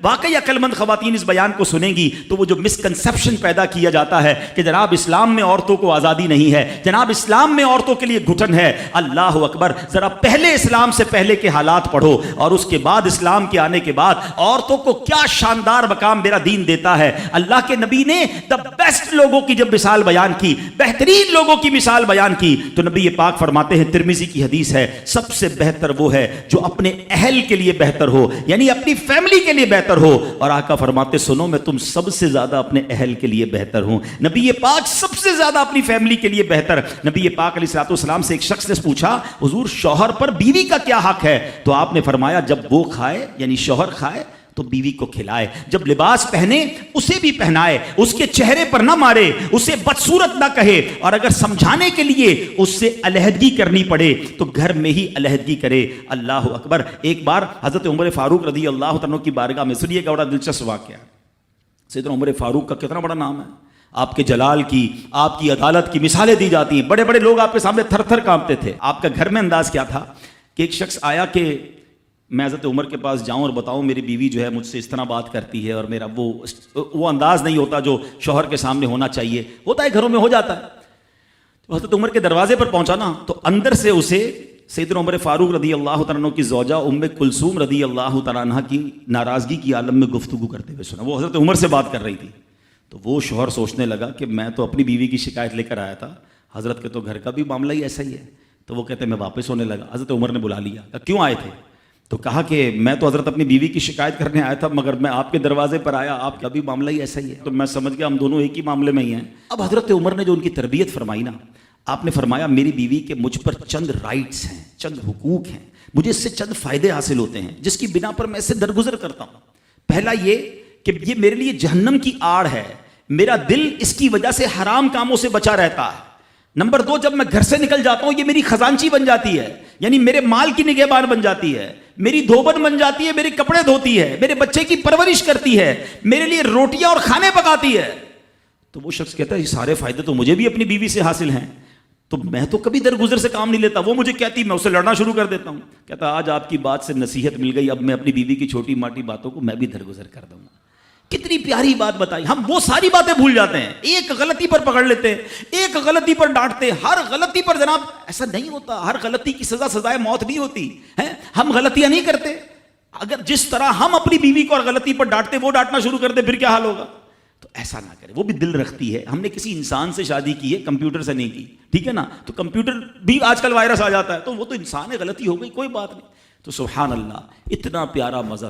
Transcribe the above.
واقعی عقل مند خواتین اس بیان کو سنیں گی تو وہ جو مسکنسیپشن پیدا کیا جاتا ہے کہ جناب اسلام میں عورتوں کو آزادی نہیں ہے، جناب اسلام میں عورتوں کے لیے گھٹن ہے، اللہ اکبر، ذرا پہلے اسلام سے پہلے کے حالات پڑھو اور اس کے بعد اسلام کے آنے کے بعد عورتوں کو کیا شاندار مقام میرا دین دیتا ہے۔ اللہ کے نبی نے دا بیسٹ لوگوں کی جب مثال بیان کی، بہترین لوگوں کی مثال بیان کی، تو نبی پاک فرماتے ہیں، ترمذی کی حدیث ہے، سب سے بہتر وہ ہے جو اپنے اہل کے لیے بہتر ہو، یعنی اپنی فیملی کے لیے بہتر ہو۔ اور آقا فرماتے، سنو میں تم سب سے زیادہ اپنے اہل کے لیے بہتر ہوں۔ نبی پاک سب سے زیادہ اپنی فیملی کے لیے بہتر۔ نبی پاک علیہ الصلوۃ والسلام سے ایک شخص نے پوچھا، حضور شوہر پر بیوی کا کیا حق ہے؟ تو آپ نے فرمایا، جب وہ کھائے یعنی شوہر کھائے تو بیوی کو کھلائے، جب لباس پہنے اسے بھی پہنائے، اس کے چہرے پر نہ مارے، اسے بدصورت نہ کہے، اور اگر سمجھانے کے لیے اس سے علیحدگی کرنی پڑے تو گھر میں ہی علیحدگی کرے۔ اللہ اکبر۔ ایک بار حضرت عمر فاروق رضی اللہ عنہ کی بارگاہ میں، سنیے گا، بڑا دلچسپ واقعہ۔ سیدنا عمر فاروق کا کتنا بڑا نام ہے، آپ کے جلال کی، آپ کی عدالت کی مثالیں دی جاتی ہیں، بڑے بڑے لوگ آپ کے سامنے تھر تھر کانپتے تھے۔ آپ کا گھر میں انداز کیا تھا کہ ایک شخص آیا کہ میں حضرت عمر کے پاس جاؤں اور بتاؤں میری بیوی جو ہے مجھ سے اس طرح بات کرتی ہے، اور میرا وہ انداز نہیں ہوتا جو شوہر کے سامنے ہونا چاہیے، ہوتا ہے گھروں میں ہو جاتا ہے۔ تو حضرت عمر کے دروازے پر پہنچا نا، تو اندر سے اسے سیدنا عمر فاروق رضی اللہ تعالیٰ عنہ کی زوجہ ام کلثوم رضی اللہ تعالیٰ عنہ کی ناراضگی کی عالم میں گفتگو کرتے ہوئے سنا۔ وہ حضرت عمر سے بات کر رہی تھی، تو وہ شوہر سوچنے لگا کہ میں تو اپنی بیوی کی شکایت لے کر آیا تھا، حضرت کے تو گھر کا بھی معاملہ ہی ایسا ہی ہے۔ تو وہ کہتے ہیں میں واپس ہونے لگا۔ حضرت عمر نے بلا لیا، کہا کیوں آئے تھے؟ تو کہا کہ میں تو حضرت اپنی بیوی کی شکایت کرنے آیا تھا، مگر میں آپ کے دروازے پر آیا، آپ کا بھی معاملہ ہی ایسا ہی ہے، تو میں سمجھ گیا ہم دونوں ایک ہی معاملے میں ہی ہیں۔ اب حضرت عمر نے جو ان کی تربیت فرمائی نا، آپ نے فرمایا میری بیوی کے مجھ پر چند رائٹس ہیں، چند حقوق ہیں، مجھے اس سے چند فائدے حاصل ہوتے ہیں جس کی بنا پر میں اس سے درگزر کرتا ہوں۔ پہلا یہ کہ یہ میرے لیے جہنم کی آڑ ہے، میرا دل اس کی وجہ سے حرام کاموں سے بچا رہتا ہے۔ نمبر دو، جب میں گھر سے نکل جاتا ہوں یہ میری خزانچی بن جاتی ہے، یعنی میرے مال کی نگہبان بن جاتی ہے، میری دھوبن بن جاتی ہے، میرے کپڑے دھوتی ہے، میرے بچے کی پرورش کرتی ہے، میرے لیے روٹیاں اور کھانے پکاتی ہے۔ تو وہ شخص کہتا ہے یہ سارے فائدے تو مجھے بھی اپنی بیوی سے حاصل ہیں، تو میں تو کبھی درگزر سے کام نہیں لیتا، وہ مجھے کہتی میں اسے لڑنا شروع کر دیتا ہوں۔ کہتا آج آپ کی بات سے نصیحت مل گئی، اب میں اپنی بیوی کی چھوٹی موٹی باتوں کو میں بھی درگزر کر دوں گا۔ کتنی پیاری بات بتائی۔ ہم وہ ساری باتیں بھول جاتے ہیں، ایک غلطی پر پکڑ لیتے ہیں، ایک غلطی پر ڈانٹتے ہیں، ہر غلطی پر جناب ایسا نہیں ہوتا، ہر غلطی کی سزا سزائے موت نہیں ہوتی ہے، ہم غلطیاں نہیں کرتے۔ اگر جس طرح ہم اپنی بیوی کو اور غلطی پر ڈانٹتے وہ ڈانٹنا شروع کر دے پھر کیا حال ہوگا؟ تو ایسا نہ کرے، وہ بھی دل رکھتی ہے، ہم نے کسی انسان سے شادی کی ہے، کمپیوٹر سے نہیں کی، ٹھیک ہے نا؟ تو کمپیوٹر بھی آج کل وائرس آ جاتا ہے، تو وہ تو انسان ہے، غلطی ہو گئی، کوئی بات نہیں۔ تو سبحان اللہ، اتنا پیارا مزہ